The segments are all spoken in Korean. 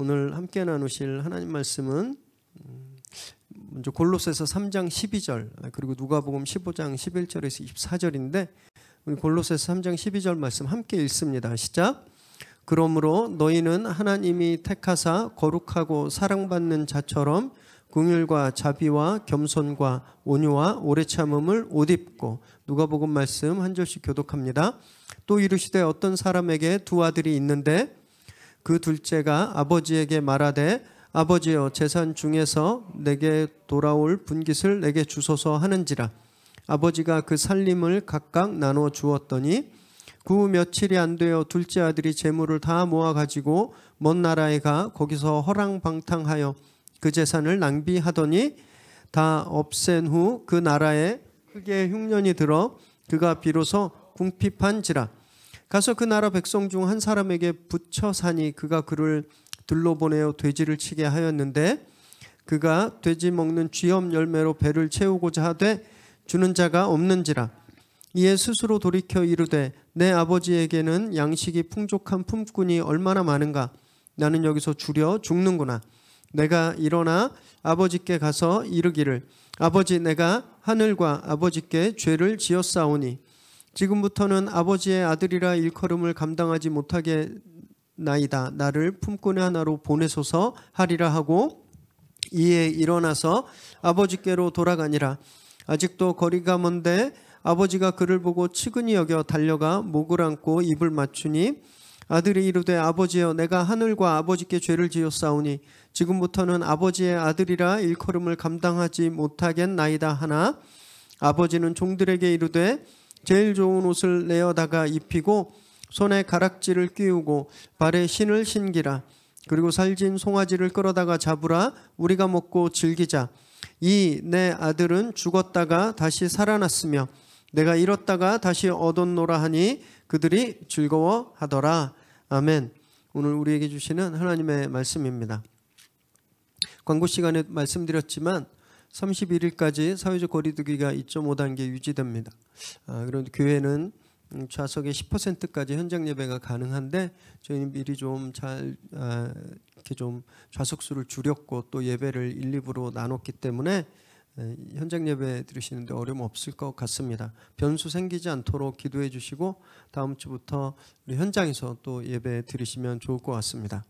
오늘 함께 나누실 하나님 말씀은 먼저 골로새서 3장 12절 그리고 누가복음 15장 11절에서 24절인데 우리 골로새서 3장 12절 말씀 함께 읽습니다. 시작. 그러므로 너희는 하나님이 택하사 거룩하고 사랑받는 자처럼 긍휼과 자비와 겸손과 온유와 오래 참음을 옷 입고. 누가복음 말씀 한 절씩 교독합니다. 또 이르시되 어떤 사람에게 두 아들이 있는데 그 둘째가 아버지에게 말하되 아버지여 재산 중에서 내게 돌아올 분깃을 내게 주소서 하는지라. 아버지가 그 살림을 각각 나눠 주었더니 그 며칠이 안 되어 둘째 아들이 재물을 다 모아 가지고 먼 나라에 가 거기서 허랑방탕하여 그 재산을 낭비하더니 다 없앤 후 그 나라에 흑의 흉년이 들어 그가 비로소 궁핍한지라. 가서 그 나라 백성 중 한 사람에게 붙여 사니 그가 그를 들로 보내어 돼지를 치게 하였는데 그가 돼지 먹는 쥐엄 열매로 배를 채우고자 하되 주는 자가 없는지라. 이에 스스로 돌이켜 이르되 내 아버지에게는 양식이 풍족한 품꾼이 얼마나 많은가. 나는 여기서 주려 죽는구나. 내가 일어나 아버지께 가서 이르기를 아버지 내가 하늘과 아버지께 죄를 지었사오니 지금부터는 아버지의 아들이라 일컬음을 감당하지 못하겠나이다. 나를 품꾼의 하나로 보내소서 하리라 하고 이에 일어나서 아버지께로 돌아가니라. 아직도 거리가 먼데 아버지가 그를 보고 측은히 여겨 달려가 목을 안고 입을 맞추니 아들이 이르되 아버지여 내가 하늘과 아버지께 죄를 지었사오니 지금부터는 아버지의 아들이라 일컬음을 감당하지 못하겠나이다 하나 아버지는 종들에게 이르되 제일 좋은 옷을 내어다가 입히고 손에 가락지를 끼우고 발에 신을 신기라. 그리고 살진 송아지를 끌어다가 잡으라. 우리가 먹고 즐기자. 이 내 아들은 죽었다가 다시 살아났으며 내가 잃었다가 다시 얻었노라 하니 그들이 즐거워하더라. 아멘. 오늘 우리에게 주시는 하나님의 말씀입니다. 광고 시간에 말씀드렸지만 31일까지 사회적 거리두기가 2.5단계 유지됩니다. 그런데 교회는 좌석의 10%까지 현장 예배가 가능한데 저희는 미리 좀 잘 이렇게 좀 좌석 수를 줄였고 또 예배를 1, 2부로 나눴기 때문에 현장 예배 드리시는데 어려움 없을 것 같습니다. 변수 생기지 않도록 기도해 주시고 다음 주부터 우리 현장에서 또 예배 드리시면 좋을 것 같습니다.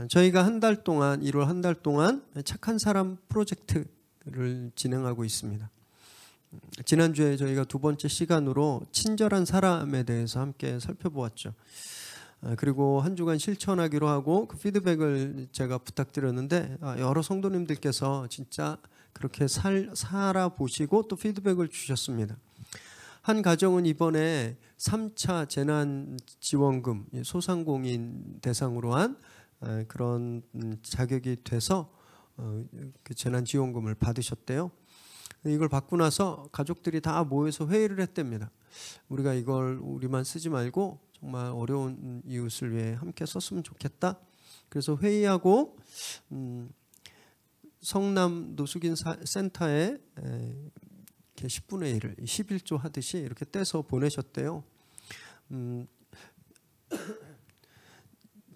저희가 한 달 동안 1월 한 달 동안 착한 사람 프로젝트를 진행하고 있습니다. 지난주에 저희가 두 번째 시간으로 친절한 사람에 대해서 함께 살펴보았죠. 그리고 한 주간 실천하기로 하고 그 피드백을 제가 부탁드렸는데 여러 성도님들께서 진짜 그렇게 살아보시고 또 피드백을 주셨습니다. 한 가정은 이번에 3차 재난지원금 소상공인 대상으로 한 그런 자격이 돼서 그 재난지원금을 받으셨대요. 이걸 받고 나서 가족들이 다 모여서 회의를 했답니다. 우리가 이걸 우리만 쓰지 말고 정말 어려운 이웃을 위해 함께 썼으면 좋겠다. 그래서 회의하고 성남 노숙인 센터에 이렇게 10분의 1을 11조 하듯이 이렇게 떼서 보내셨대요.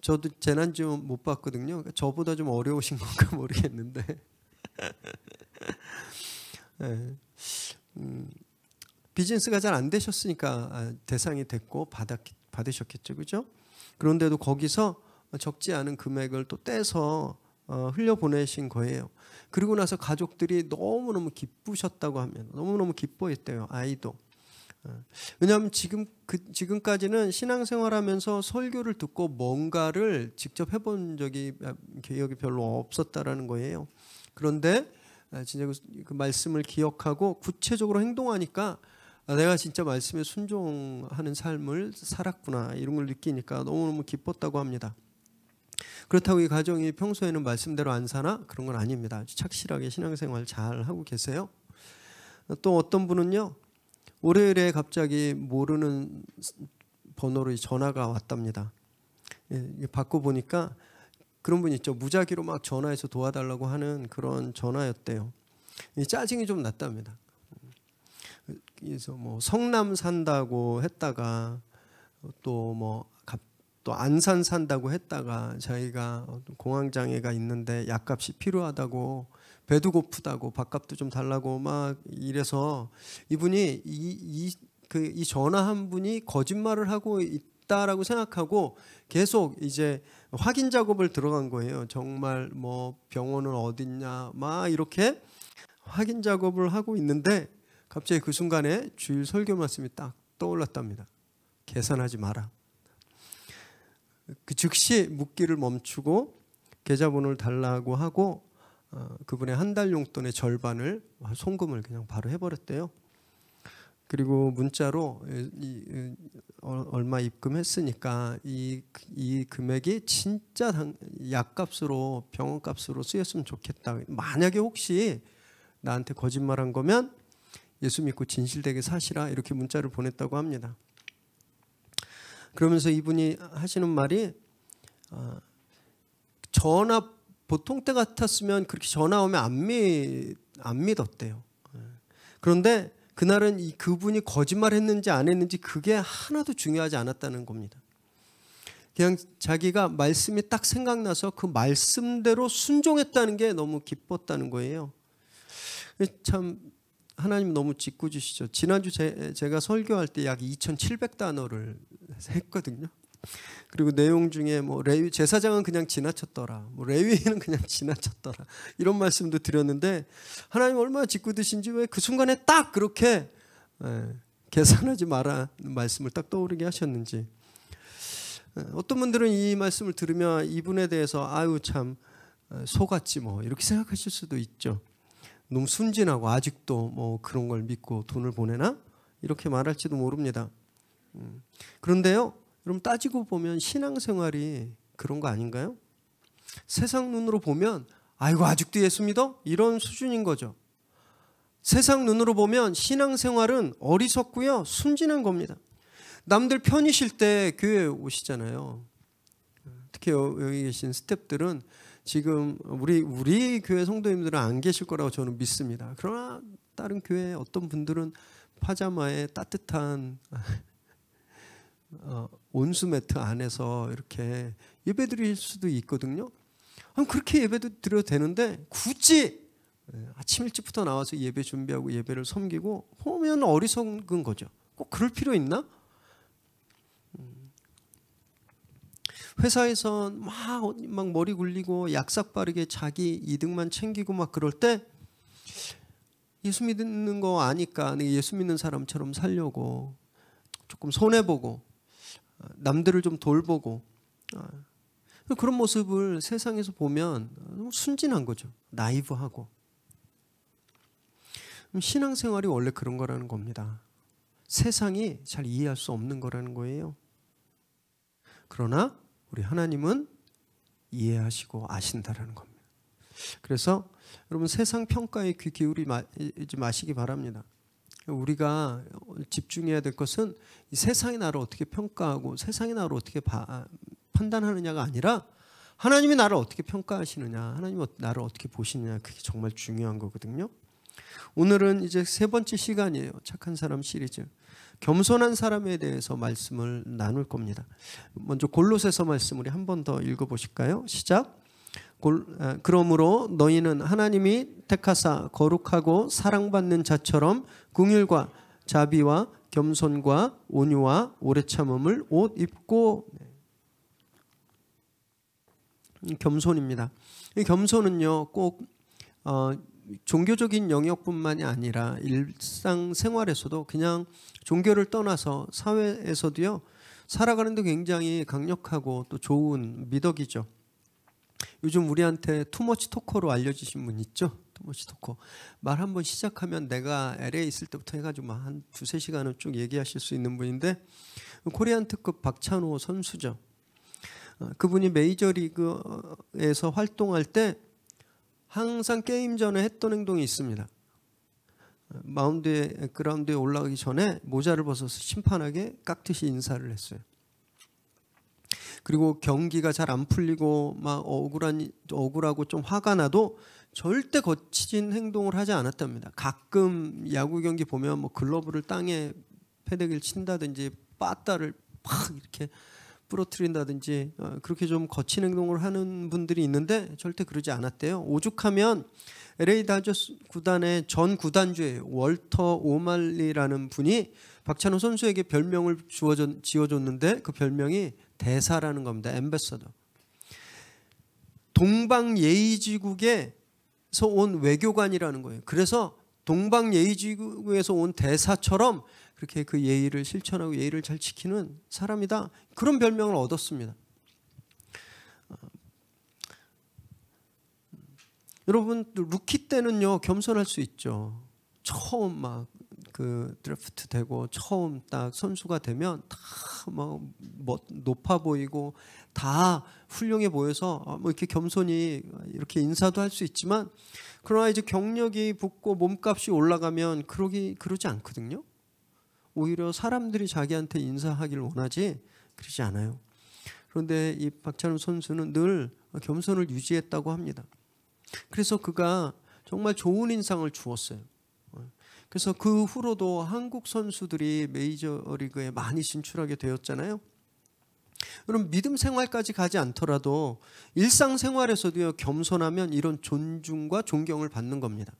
저도 재난지원 못 받거든요. 그러니까 저보다 좀 어려우신 건가 모르겠는데 비즈니스가 잘 안 되셨으니까 대상이 됐고 받으셨겠죠, 그죠? 그런데도 거기서 적지 않은 금액을 또 떼서 흘려보내신 거예요. 그리고 나서 가족들이 너무너무 기쁘셨다고 하면 너무너무 기뻐했대요. 아이도. 왜냐하면 지금까지는 신앙생활하면서 설교를 듣고 뭔가를 직접 해본 기억이 별로 없었다라는 거예요. 그런데 진짜 그 말씀을 기억하고 구체적으로 행동하니까 내가 진짜 말씀에 순종하는 삶을 살았구나 이런 걸 느끼니까 너무너무 기뻤다고 합니다. 그렇다고 이 가정이 평소에는 말씀대로 안 사나? 그런 건 아닙니다. 아주 착실하게 신앙생활 잘 하고 계세요. 또 어떤 분은요. 월요일에 갑자기 모르는 번호로 전화가 왔답니다. 받고 보니까 그런 분 있죠. 무작위로 막 전화해서 도와달라고 하는 그런 전화였대요. 짜증이 좀 났답니다. 그래서 뭐 성남 산다고 했다가 또 또 안산 산다고 했다가 자기가 공황장애가 있는데 약값이 필요하다고, 배도 고프다고, 밥값도 좀 달라고 막 이래서 이분이 이 전화한 분이 거짓말을 하고 있다라고 생각하고 계속 이제 확인 작업을 들어간 거예요. 정말 뭐 병원은 어딨냐 막 이렇게 확인 작업을 하고 있는데 갑자기 그 순간에 주일 설교 말씀이 딱 떠올랐답니다. 계산하지 마라. 그 즉시 묻기를 멈추고 계좌번호를 달라고 하고 그분의 한 달 용돈의 절반을 송금을 그냥 바로 해버렸대요. 그리고 문자로 얼마 입금했으니까 이 금액이 진짜 약값으로 병원값으로 쓰였으면 좋겠다. 만약에 혹시 나한테 거짓말한 거면 예수 믿고 진실되게 사시라 이렇게 문자를 보냈다고 합니다. 그러면서 이분이 하시는 말이 전화 보통 때 같았으면 그렇게 전화 오면 안 믿었대요. 그런데 그날은 그분이 거짓말했는지 안 했는지 그게 하나도 중요하지 않았다는 겁니다. 그냥 자기가 말씀이 딱 생각나서 그 말씀대로 순종했다는 게 너무 기뻤다는 거예요. 참 하나님 너무 짓궂으시죠. 지난주 제가 설교할 때 약 2,700단어를 했거든요. 그리고 내용 중에 뭐 레위 제사장은 그냥 지나쳤더라, 뭐 레위인은 그냥 지나쳤더라 이런 말씀도 드렸는데 하나님 얼마나 짓궂으신지 왜 그 순간에 딱 그렇게 계산하지 마라 말씀을 딱 떠오르게 하셨는지. 어떤 분들은 이 말씀을 들으면 이분에 대해서 아유 참 속았지 뭐 이렇게 생각하실 수도 있죠. 너무 순진하고 아직도 뭐 그런 걸 믿고 돈을 보내나 이렇게 말할지도 모릅니다. 그런데요, 여러분 따지고 보면 신앙생활이 그런 거 아닌가요? 세상 눈으로 보면 아이고 아직도 예수 믿어? 이런 수준인 거죠. 세상 눈으로 보면 신앙생활은 어리석고요, 순진한 겁니다. 남들 편히 쉴 때 교회에 오시잖아요. 특히 여기 계신 스태프들은 지금 우리 교회 성도님들은 안 계실 거라고 저는 믿습니다. 그러나 다른 교회 어떤 분들은 파자마에 따뜻한 온수 매트 안에서 이렇게 예배 드릴 수도 있거든요. 그렇게 예배도 드려도 되는데 굳이 아침 일찍부터 나와서 예배 준비하고 예배를 섬기고 보면 어리석은 거죠. 꼭 그럴 필요 있나? 회사에서 막 머리 굴리고 약삭 빠르게 자기 이득만 챙기고 막 그럴 때 예수 믿는 거 아니까 예수 믿는 사람처럼 살려고 조금 손해보고 남들을 좀 돌보고 그런 모습을 세상에서 보면 너무 순진한 거죠. 나이브하고. 신앙생활이 원래 그런 거라는 겁니다. 세상이 잘 이해할 수 없는 거라는 거예요. 그러나 우리 하나님은 이해하시고 아신다라는 겁니다. 그래서 여러분 세상 평가에 귀 기울이지 마시기 바랍니다. 우리가 집중해야 될 것은 이 세상이 나를 어떻게 평가하고 세상이 나를 어떻게 판단하느냐가 아니라 하나님이 나를 어떻게 평가하시느냐, 하나님이 나를 어떻게 보시느냐, 그게 정말 중요한 거거든요. 오늘은 이제 세 번째 시간이에요. 착한 사람 시리즈. 겸손한 사람에 대해서 말씀을 나눌 겁니다. 먼저 골로새서 말씀 우리 한 번 더 읽어보실까요? 시작. 그러므로 너희는 하나님이 택하사 거룩하고 사랑받는 자처럼 긍휼과 자비와 겸손과 온유와 오래 참음을 옷 입고. 겸손입니다. 이 겸손은요 꼭 종교적인 영역뿐만이 아니라 일상생활에서도 그냥 종교를 떠나서 사회에서도요 살아가는데 굉장히 강력하고 또 좋은 미덕이죠. 요즘 우리한테 투머치 토커로 알려지신 분 있죠? 투머치 토커. 말 한번 시작하면 내가 LA에 있을 때부터 해가지고 한 2-3시간은 쭉 얘기하실 수 있는 분인데 코리안 특급 박찬호 선수죠. 그분이 메이저리그에서 활동할 때 항상 게임 전에 했던 행동이 있습니다. 그라운드에 올라가기 전에 모자를 벗어서 심판에게 깍듯이 인사를 했어요. 그리고 경기가 잘 안 풀리고 막 억울하고 좀 화가 나도 절대 거친 행동을 하지 않았답니다. 가끔 야구 경기 보면 뭐 글러브를 땅에 패대기를 친다든지 빠따를 팍 이렇게 부러뜨린다든지 그렇게 좀 거친 행동을 하는 분들이 있는데 절대 그러지 않았대요. 오죽하면 LA 다저스 구단의 전 구단주의 월터 오말리라는 분이 박찬호 선수에게 별명을 지어줬는데 그 별명이 대사라는 겁니다. 앰베서더. 동방예의지국에서 온 외교관이라는 거예요. 그래서 동방예의지국에서 온 대사처럼 그렇게 그 예의를 실천하고 예의를 잘 지키는 사람이다. 그런 별명을 얻었습니다. 여러분 루키 때는요 겸손할 수 있죠. 처음 막 그 드래프트 되고 처음 딱 선수가 되면 다 막 높아 보이고 다 훌륭해 보여서 뭐 이렇게 겸손히 이렇게 인사도 할 수 있지만 그러나 이제 경력이 붙고 몸값이 올라가면 그러지 않거든요. 오히려 사람들이 자기한테 인사하기를 원하지 그러지 않아요. 그런데 이 박찬호 선수는 늘 겸손을 유지했다고 합니다. 그래서 그가 정말 좋은 인상을 주었어요. 그래서 그 후로도 한국 선수들이 메이저리그에 많이 진출하게 되었잖아요. 그럼 믿음 생활까지 가지 않더라도 일상생활에서도요 겸손하면 이런 존중과 존경을 받는 겁니다.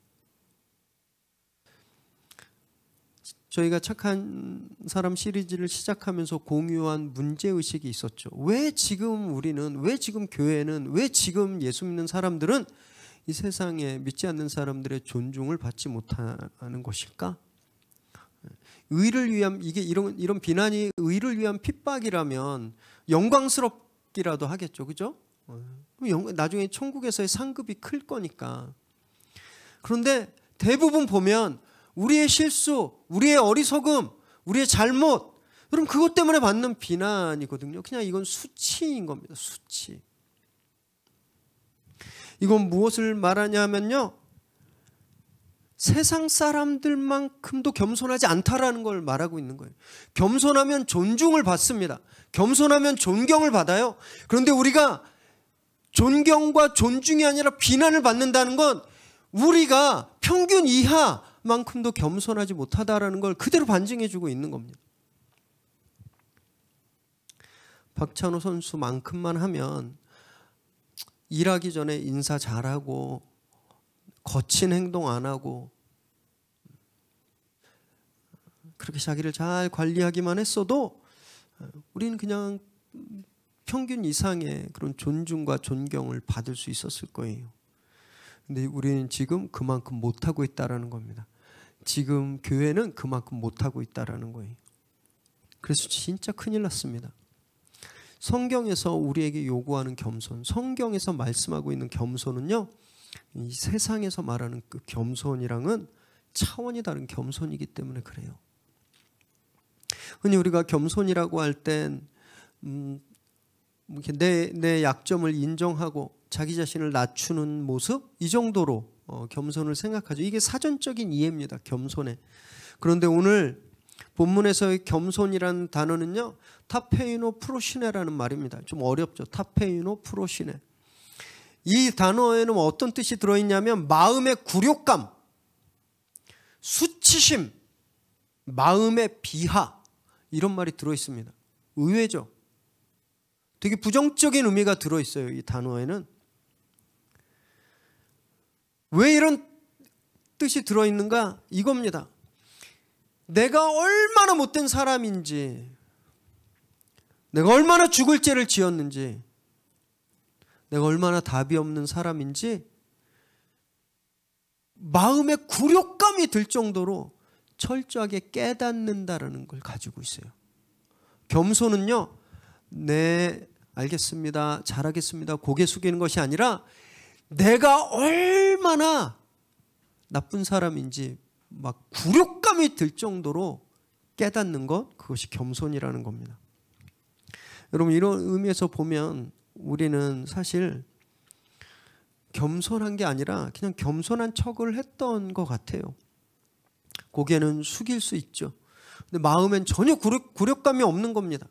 저희가 착한 사람 시리즈를 시작하면서 공유한 문제의식이 있었죠. 왜 지금 우리는, 왜 지금 교회는, 왜 지금 예수 믿는 사람들은 이 세상에 믿지 않는 사람들의 존중을 받지 못하는 것일까? 의를 위한, 이게 이런 비난이 의를 위한 핍박이라면 영광스럽기라도 하겠죠. 그죠? 나중에 천국에서의 상급이 클 거니까. 그런데 대부분 보면 우리의 실수, 우리의 어리석음, 우리의 잘못, 여러분 그것 때문에 받는 비난이거든요. 그냥 이건 수치인 겁니다. 수치. 이건 무엇을 말하냐면요. 세상 사람들만큼도 겸손하지 않다라는 걸 말하고 있는 거예요. 겸손하면 존중을 받습니다. 겸손하면 존경을 받아요. 그런데 우리가 존경과 존중이 아니라 비난을 받는다는 건 우리가 평균 이하만큼도 겸손하지 못하다라는 걸 그대로 반증해주고 있는 겁니다. 박찬호 선수만큼만 하면 일하기 전에 인사 잘하고 거친 행동 안 하고 그렇게 자기를 잘 관리하기만 했어도 우리는 그냥 평균 이상의 그런 존중과 존경을 받을 수 있었을 거예요. 근데 우리는 지금 그만큼 못하고 있다는 겁니다. 지금 교회는 그만큼 못하고 있다는 거예요. 그래서 진짜 큰일 났습니다. 성경에서 우리에게 요구하는 겸손, 성경에서 말씀하고 있는 겸손은요, 이 세상에서 말하는 그 겸손이랑은 차원이 다른 겸손이기 때문에 그래요. 흔히 우리가 겸손이라고 할 땐 내 약점을 인정하고 자기 자신을 낮추는 모습, 이 정도로 겸손을 생각하죠. 이게 사전적인 이해입니다. 겸손에. 그런데 오늘 본문에서의 겸손이라는 단어는요, 타페이노 프로시네라는 말입니다. 좀 어렵죠. 타페이노 프로시네. 이 단어에는 어떤 뜻이 들어있냐면 마음의 굴욕감, 수치심, 마음의 비하, 이런 말이 들어있습니다. 의외죠. 되게 부정적인 의미가 들어있어요. 이 단어에는. 왜 이런 뜻이 들어있는가? 이겁니다. 내가 얼마나 못된 사람인지, 내가 얼마나 죽을 죄를 지었는지, 내가 얼마나 답이 없는 사람인지 마음에 굴욕감이 들 정도로 철저하게 깨닫는다라는 걸 가지고 있어요. 겸손은요, 네, 알겠습니다, 잘하겠습니다, 고개 숙이는 것이 아니라 내가 얼마나 나쁜 사람인지 막 굴욕감이 들 정도로 깨닫는 것, 그것이 겸손이라는 겁니다. 여러분, 이런 의미에서 보면 우리는 사실 겸손한 게 아니라 그냥 겸손한 척을 했던 것 같아요. 고개는 숙일 수 있죠. 근데 마음엔 전혀 굴욕감이 없는 겁니다.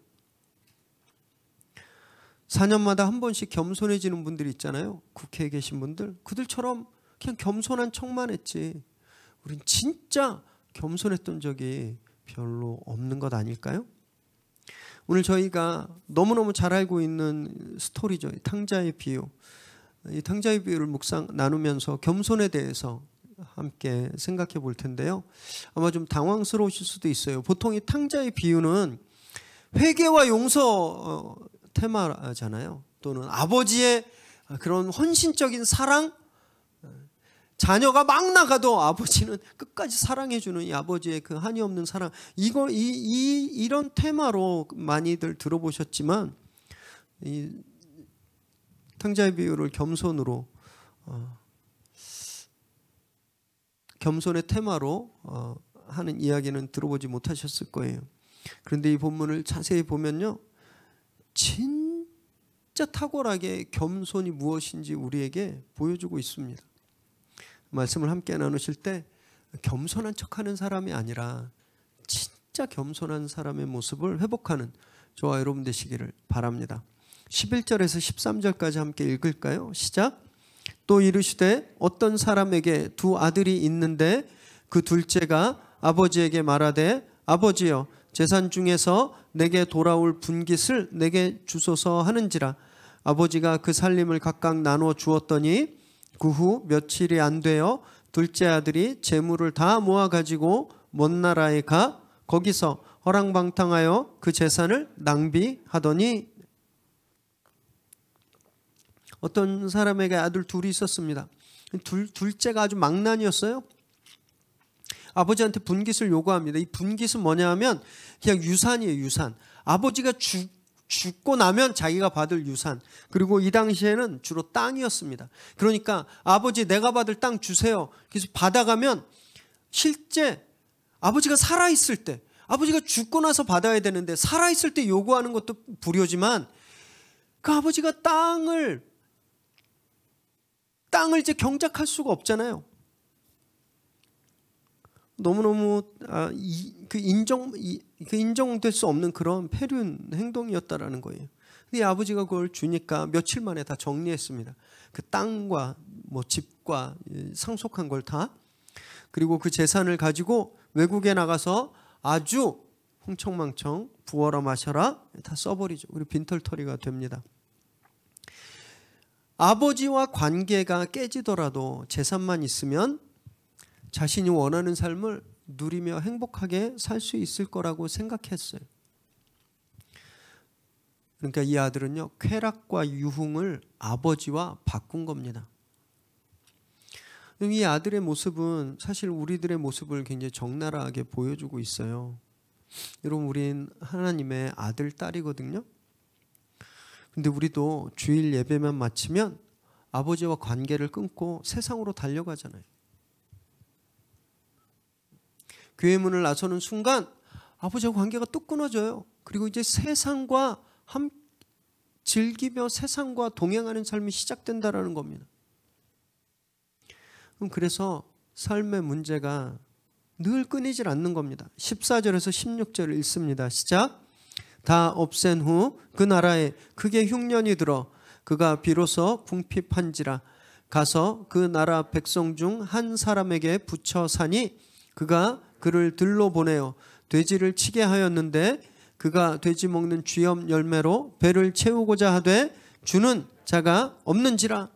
4년마다 한 번씩 겸손해지는 분들이 있잖아요. 국회에 계신 분들. 그들처럼 그냥 겸손한 척만 했지 우린 진짜 겸손했던 적이 별로 없는 것 아닐까요? 오늘 저희가 너무너무 잘 알고 있는 스토리죠. 탕자의 비유. 이 탕자의 비유를 묵상 나누면서 겸손에 대해서 함께 생각해 볼 텐데요. 아마 좀 당황스러우실 수도 있어요. 보통 이 탕자의 비유는 회개와 용서 테마잖아요. 또는 아버지의 그런 헌신적인 사랑, 자녀가 막 나가도 아버지는 끝까지 사랑해주는 이 아버지의 그 한이 없는 사랑, 이런 테마로 많이들 들어보셨지만 이 탕자의 비유를 겸손으로 겸손의 테마로 하는 이야기는 들어보지 못하셨을 거예요. 그런데 이 본문을 자세히 보면요, 진짜 탁월하게 겸손이 무엇인지 우리에게 보여주고 있습니다. 말씀을 함께 나누실 때 겸손한 척하는 사람이 아니라 진짜 겸손한 사람의 모습을 회복하는 저와 여러분 되시기를 바랍니다. 11절에서 13절까지 함께 읽을까요? 시작. 또 이르시되 어떤 사람에게 두 아들이 있는데 그 둘째가 아버지에게 말하되 아버지여 재산 중에서 내게 돌아올 분깃을 내게 주소서 하는지라. 아버지가 그 살림을 각각 나누어 주었더니 그 후 며칠이 안 되어 둘째 아들이 재물을 다 모아가지고 먼 나라에 가 거기서 허랑방탕하여 그 재산을 낭비하더니. 어떤 사람에게 아들 둘이 있었습니다. 둘째가 아주 망난이었어요. 아버지한테 분깃을 요구합니다. 이 분깃은 뭐냐 하면 그냥 유산이에요. 유산. 아버지가 죽고 나면 자기가 받을 유산. 그리고 이 당시에는 주로 땅이었습니다. 그러니까 아버지 내가 받을 땅 주세요. 그래서 받아가면 실제 아버지가 살아있을 때, 아버지가 죽고 나서 받아야 되는데 살아있을 때 요구하는 것도 불효지만 그 아버지가 땅을 이제 경작할 수가 없잖아요. 너무너무 인정될 수 없는 그런 폐륜 행동이었다라는 거예요. 근데 아버지가 그걸 주니까 며칠 만에 다 정리했습니다. 그 땅과 뭐 집과 상속한 걸 다. 그리고 그 재산을 가지고 외국에 나가서 아주 흥청망청 부어라 마셔라 다 써버리죠. 그리고 빈털터리가 됩니다. 아버지와 관계가 깨지더라도 재산만 있으면 자신이 원하는 삶을 누리며 행복하게 살 수 있을 거라고 생각했어요. 그러니까 이 아들은요, 쾌락과 유흥을 아버지와 바꾼 겁니다. 이 아들의 모습은 사실 우리들의 모습을 굉장히 적나라하게 보여주고 있어요. 여러분, 우린 하나님의 아들, 딸이거든요. 근데 우리도 주일 예배만 마치면 아버지와 관계를 끊고 세상으로 달려가잖아요. 교회 문을 나서는 순간 아버지와 관계가 뚝 끊어져요. 그리고 이제 세상과 즐기며 세상과 동행하는 삶이 시작된다라는 겁니다. 그래서 삶의 문제가 늘 끊이질 않는 겁니다. 14절에서 16절을 읽습니다. 시작. 다 없앤 후 그 나라에 크게 흉년이 들어 그가 비로소 궁핍한지라. 가서 그 나라 백성 중 한 사람에게 붙여 사니 그가 그를 들로 보내어 돼지를 치게 하였는데 그가 돼지 먹는 쥐염 열매로 배를 채우고자 하되 주는 자가 없는지라.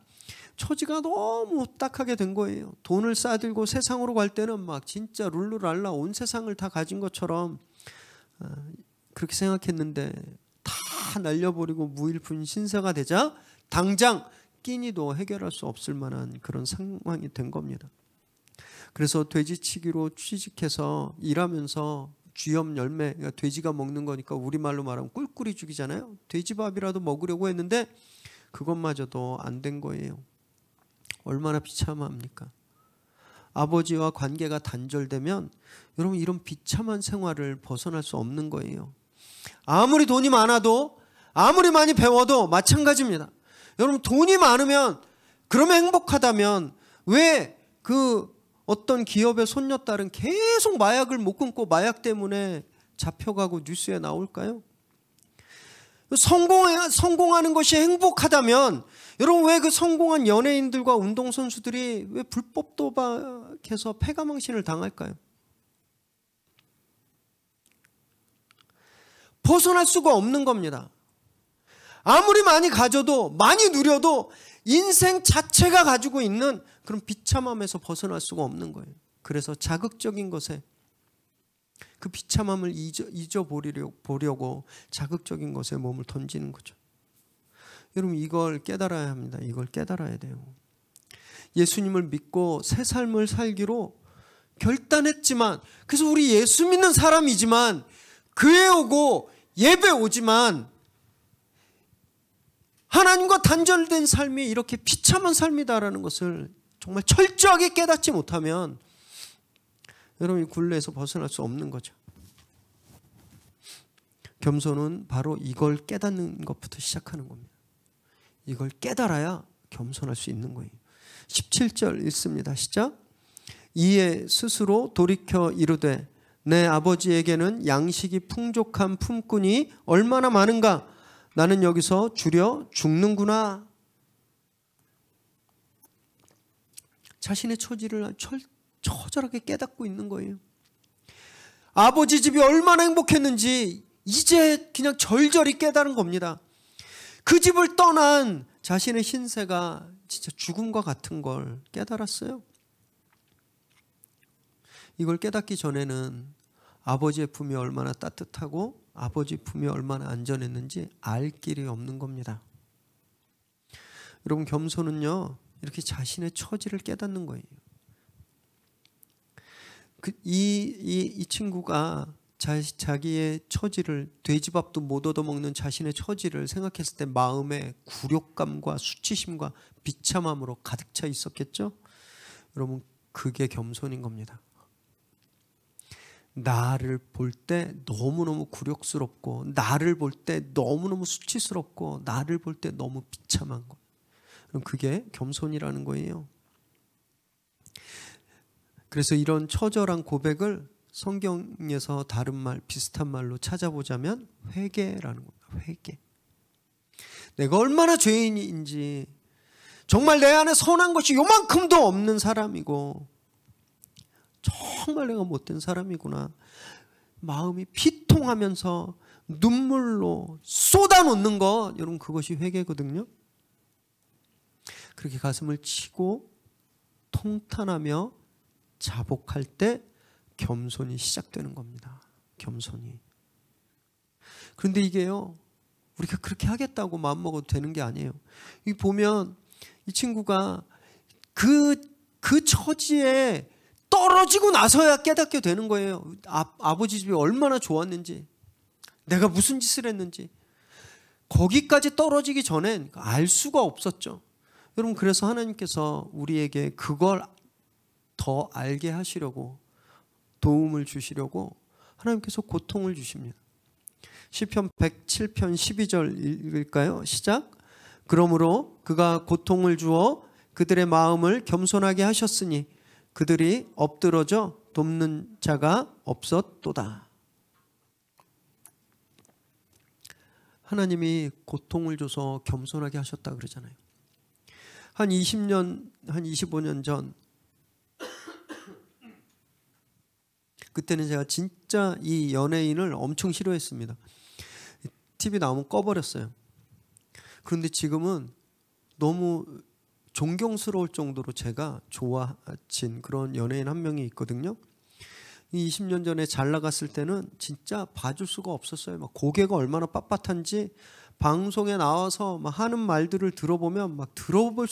처지가 너무 딱하게 된 거예요. 돈을 싸들고 세상으로 갈 때는 막 진짜 룰루랄라 온 세상을 다 가진 것처럼 그렇게 생각했는데 다 날려버리고 무일푼 신세가 되자 당장 끼니도 해결할 수 없을 만한 그런 상황이 된 겁니다. 그래서 돼지치기로 취직해서 일하면서 쥐염 열매, 그러니까 돼지가 먹는 거니까 우리말로 말하면 꿀꿀이 죽이잖아요. 돼지밥이라도 먹으려고 했는데 그것마저도 안 된 거예요. 얼마나 비참합니까? 아버지와 관계가 단절되면 여러분 이런 비참한 생활을 벗어날 수 없는 거예요. 아무리 돈이 많아도 아무리 많이 배워도 마찬가지입니다. 여러분 돈이 많으면 그러면 행복하다면 왜 그 어떤 기업의 손녀딸은 계속 마약을 못 끊고 마약 때문에 잡혀가고 뉴스에 나올까요? 성공하는 것이 행복하다면 여러분 왜 그 성공한 연예인들과 운동선수들이 왜 불법 도박해서 패가망신을 당할까요? 벗어날 수가 없는 겁니다. 아무리 많이 가져도, 많이 누려도 인생 자체가 가지고 있는 그런 비참함에서 벗어날 수가 없는 거예요. 그래서 자극적인 것에, 그 비참함을 잊어보려고 자극적인 것에 몸을 던지는 거죠. 여러분, 이걸 깨달아야 합니다. 이걸 깨달아야 돼요. 예수님을 믿고 새 삶을 살기로 결단했지만, 그래서 우리 예수 믿는 사람이지만, 교회 오고 예배 오지만 하나님과 단절된 삶이 이렇게 비참한 삶이다라는 것을 정말 철저하게 깨닫지 못하면 여러분이 굴레에서 벗어날 수 없는 거죠. 겸손은 바로 이걸 깨닫는 것부터 시작하는 겁니다. 이걸 깨달아야 겸손할 수 있는 거예요. 17절 읽습니다. 시작. 이에 스스로 돌이켜 이르되 내 아버지에게는 양식이 풍족한 품꾼이 얼마나 많은가. 나는 여기서 주려 죽는구나. 자신의 처지를 처절하게 깨닫고 있는 거예요. 아버지 집이 얼마나 행복했는지 이제 그냥 절절히 깨달은 겁니다. 그 집을 떠난 자신의 신세가 진짜 죽음과 같은 걸 깨달았어요. 이걸 깨닫기 전에는 아버지의 품이 얼마나 따뜻하고 아버지 품이 얼마나 안전했는지 알 길이 없는 겁니다. 여러분, 겸손은요, 이렇게 자신의 처지를 깨닫는 거예요. 이 친구가 자기의 처지를, 돼지밥도 못 얻어먹는 자신의 처지를 생각했을 때 마음에 굴욕감과 수치심과 비참함으로 가득 차 있었겠죠? 여러분, 그게 겸손인 겁니다. 나를 볼 때 너무너무 굴욕스럽고, 나를 볼 때 너무너무 수치스럽고, 나를 볼 때 너무 비참한 것. 그게 겸손이라는 거예요. 그래서 이런 처절한 고백을 성경에서 다른 말, 비슷한 말로 찾아보자면 회개라는 겁니다. 회개. 내가 얼마나 죄인인지, 정말 내 안에 선한 것이 요만큼도 없는 사람이고, 정말 내가 못된 사람이구나. 마음이 피통하면서 눈물로 쏟아놓는 것, 여러분, 그것이 회개거든요. 그렇게 가슴을 치고 통탄하며 자복할 때 겸손이 시작되는 겁니다. 겸손이. 그런데 이게요, 우리가 그렇게 하겠다고 마음먹어도 되는 게 아니에요. 이 보면 이 친구가 그 처지에 떨어지고 나서야 깨닫게 되는 거예요. 아버지 집이 얼마나 좋았는지, 내가 무슨 짓을 했는지. 거기까지 떨어지기 전엔 알 수가 없었죠. 여러분, 그래서 하나님께서 우리에게 그걸 더 알게 하시려고, 도움을 주시려고 하나님께서 고통을 주십니다. 시편 107편 12절 읽을까요? 시작. 그러므로 그가 고통을 주어 그들의 마음을 겸손하게 하셨으니 그들이 엎드러져 돕는 자가 없었도다. 하나님이 고통을 줘서 겸손하게 하셨다 그러잖아요. 한 20년, 한 25년 전, 그때는 제가 진짜 이 연예인을 엄청 싫어했습니다. TV 나오면 꺼버렸어요. 그런데 지금은 너무 존경스러울 정도로 제가 좋아진 그런 연예인 한 명이 있거든요. 이 20년 전에 잘 나갔을 때는 진짜 봐줄 수가 없었어요. 막 고개가 얼마나 빳빳한지 방송에 나와서 막 하는 말들을 들어보면 막 들어줄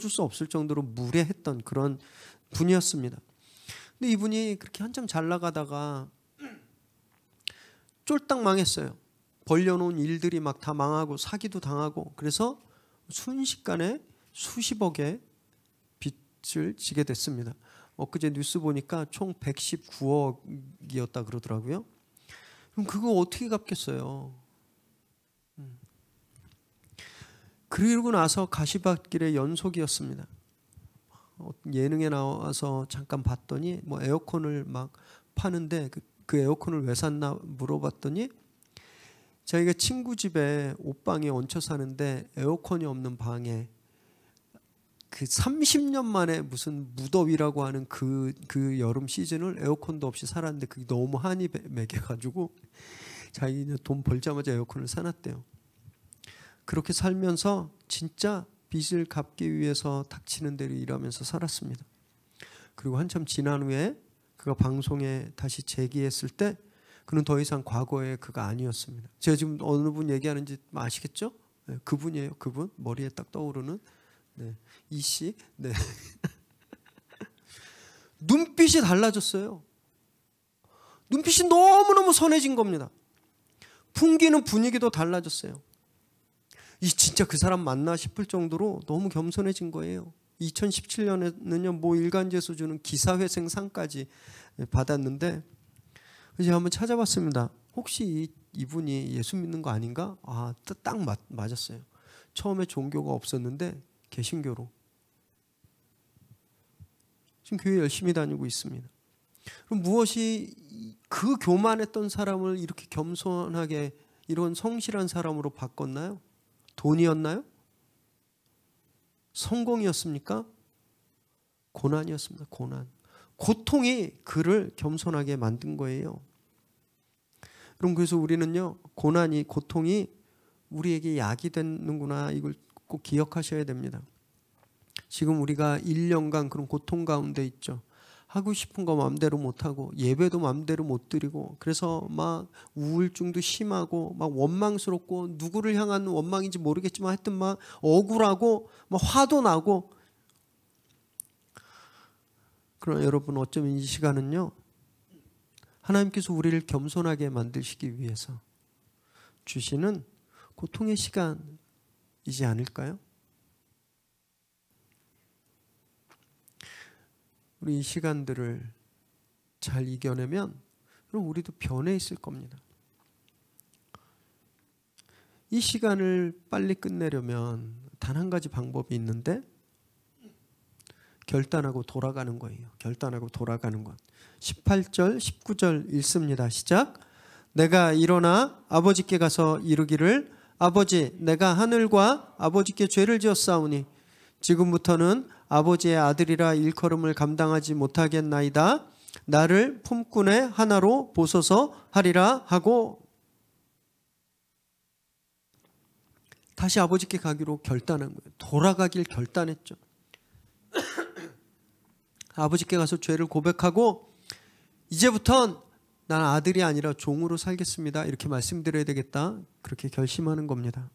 수 없을 정도로 무례했던 그런 분이었습니다. 근데 이분이 그렇게 한참 잘 나가다가 쫄딱 망했어요. 벌려놓은 일들이 막 다 망하고 사기도 당하고, 그래서 순식간에 수십억의 빚을 지게 됐습니다. 엊그제 뉴스 보니까 총 119억이었다 그러더라고요. 그럼 그거 어떻게 갚겠어요? 그러고 나서 가시밭길의 연속이었습니다. 예능에 나와서 잠깐 봤더니 뭐 에어컨을 막 파는데 그 에어컨을 왜 샀나 물어봤더니 자기가 친구 집에 옷방에 얹혀 사는데 에어컨이 없는 방에 그 30년 만에 무슨 무더위라고 하는 그 여름 시즌을 에어컨도 없이 살았는데 그게 너무 한이 매겨가지고 자기 돈 벌자마자 에어컨을 사놨대요. 그렇게 살면서 진짜 빚을 갚기 위해서 닥치는 대로 일하면서 살았습니다. 그리고 한참 지난 후에 그가 방송에 다시 재기했을 때 그는 더 이상 과거의 그가 아니었습니다. 제가 지금 어느 분 얘기하는지 아시겠죠? 네, 그분이에요. 그분 머리에 딱 떠오르는 네, 이 씨. 네. 눈빛이 달라졌어요. 눈빛이 너무너무 선해진 겁니다. 풍기는 분위기도 달라졌어요. 이 진짜 그 사람 맞나 싶을 정도로 너무 겸손해진 거예요. 2017년에는요, 뭐 일간지에서 주는 기사회생 상까지 받았는데, 이제 한번 찾아봤습니다. 혹시 이분이 예수 믿는 거 아닌가? 아, 딱 맞았어요. 처음에 종교가 없었는데 개신교로 지금 교회 열심히 다니고 있습니다. 그럼 무엇이 그 교만했던 사람을 이렇게 겸손하게 이런 성실한 사람으로 바꿨나요? 돈이었나요? 성공이었습니까? 고난이었습니다. 고난. 고통이 그를 겸손하게 만든 거예요. 그럼 그래서 우리는요, 고통이 우리에게 약이 되는구나, 이걸 꼭 기억하셔야 됩니다. 지금 우리가 1년간 그런 고통 가운데 있죠. 하고 싶은 거 마음대로 못하고 예배도 마음대로 못 드리고 그래서 막 우울증도 심하고 막 원망스럽고 누구를 향한 원망인지 모르겠지만 하여튼 막 억울하고 막 화도 나고. 그러나 여러분, 어쩌면 이 시간은요, 하나님께서 우리를 겸손하게 만드시기 위해서 주시는 고통의 시간이지 않을까요? 우리 이 시간들을 잘 이겨내면 그럼 우리도 변해 있을 겁니다. 이 시간을 빨리 끝내려면 단 한 가지 방법이 있는데 결단하고 돌아가는 거예요. 결단하고 돌아가는 것. 18절, 19절 읽습니다. 시작. 내가 일어나 아버지께 가서 이르기를 아버지, 내가 하늘과 아버지께 죄를 지었사오니 지금부터는 아버지의 아들이라 일컬음을 감당하지 못하겠나이다. 나를 품꾼의 하나로 보소서 하리라 하고 다시 아버지께 가기로 결단한 거예요. 돌아가길 결단했죠. 아버지께 가서 죄를 고백하고 이제부턴 난 아들이 아니라 종으로 살겠습니다. 이렇게 말씀드려야 되겠다. 그렇게 결심하는 겁니다.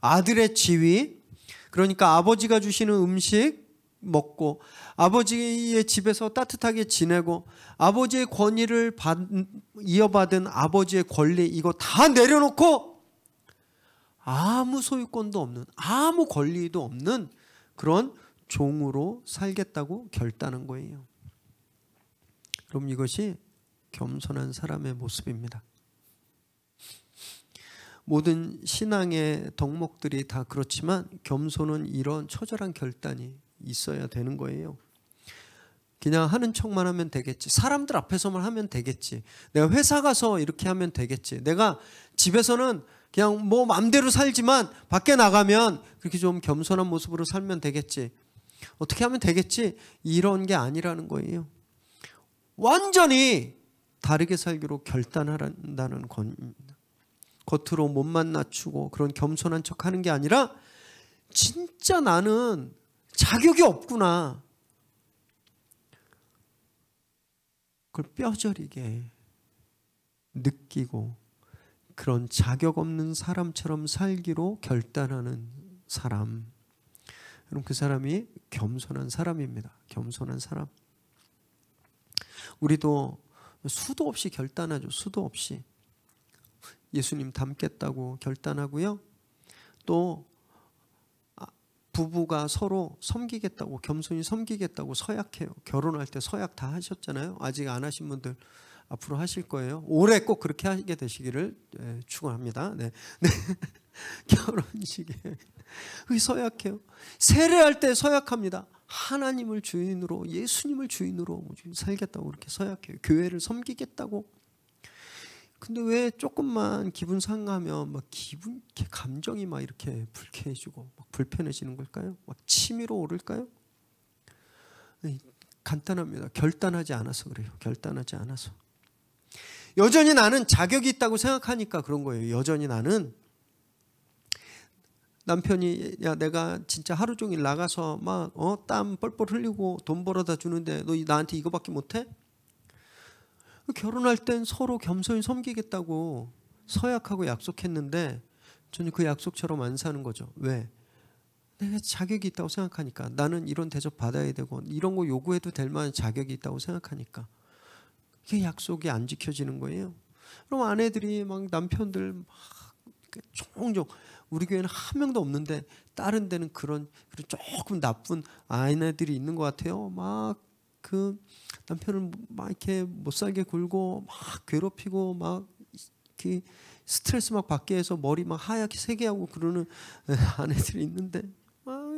아들의 지위, 그러니까 아버지가 주시는 음식 먹고 아버지의 집에서 따뜻하게 지내고 아버지의 권위를 이어받은 아버지의 권리, 이거 다 내려놓고 아무 소유권도 없는, 아무 권리도 없는 그런 종으로 살겠다고 결단한 거예요. 그럼 이것이 겸손한 사람의 모습입니다. 모든 신앙의 덕목들이 다 그렇지만 겸손은 이런 처절한 결단이 있어야 되는 거예요. 그냥 하는 척만 하면 되겠지. 사람들 앞에서만 하면 되겠지. 내가 회사 가서 이렇게 하면 되겠지. 내가 집에서는 그냥 뭐 마음대로 살지만 밖에 나가면 그렇게 좀 겸손한 모습으로 살면 되겠지. 어떻게 하면 되겠지. 이런 게 아니라는 거예요. 완전히 다르게 살기로 결단한다는 겁니다. 겉으로 몸만 낮추고 그런 겸손한 척 하는 게 아니라 진짜 나는 자격이 없구나. 그걸 뼈저리게 느끼고 그런 자격 없는 사람처럼 살기로 결단하는 사람. 그럼 그 사람이 겸손한 사람입니다. 겸손한 사람. 우리도 수도 없이 결단하죠. 수도 없이. 예수님 닮겠다고 결단하고요. 또 부부가 서로 섬기겠다고, 겸손히 섬기겠다고 서약해요. 결혼할 때 서약 다 하셨잖아요. 아직 안 하신 분들 앞으로 하실 거예요. 올해 꼭 그렇게 하게 되시기를 축원합니다. 네. 네. 결혼식에 서약해요. 세례할 때 서약합니다. 하나님을 주인으로, 예수님을 주인으로 살겠다고 그렇게 서약해요. 교회를 섬기겠다고. 근데 왜 조금만 기분 상하면 막 감정이 막 이렇게 불쾌해지고 막 불편해지는 걸까요? 막 치밀어 오를까요? 간단합니다. 결단하지 않아서 그래요. 결단하지 않아서. 여전히 나는 자격이 있다고 생각하니까 그런 거예요. 여전히 나는 남편이 야 내가 진짜 하루 종일 나가서 막 땀 뻘뻘 흘리고 돈 벌어다 주는데 너 나한테 이거밖에 못해? 결혼할 땐 서로 겸손히 섬기겠다고 서약하고 약속했는데 저는 그 약속처럼 안 사는 거죠. 왜? 내가 자격이 있다고 생각하니까. 나는 이런 대접 받아야 되고 이런 거 요구해도 될 만한 자격이 있다고 생각하니까. 이게 약속이 안 지켜지는 거예요. 그럼 아내들이 막 남편들 막 종종 우리 교회는 한 명도 없는데 다른 데는 그런 조금 나쁜 아내들이 있는 것 같아요. 막 그 남편을 막 이렇게 못 살게 굴고 막 괴롭히고 막 그 스트레스 막 받게 해서 머리 막 하얗게 세게 하고 그러는 아내들이 있는데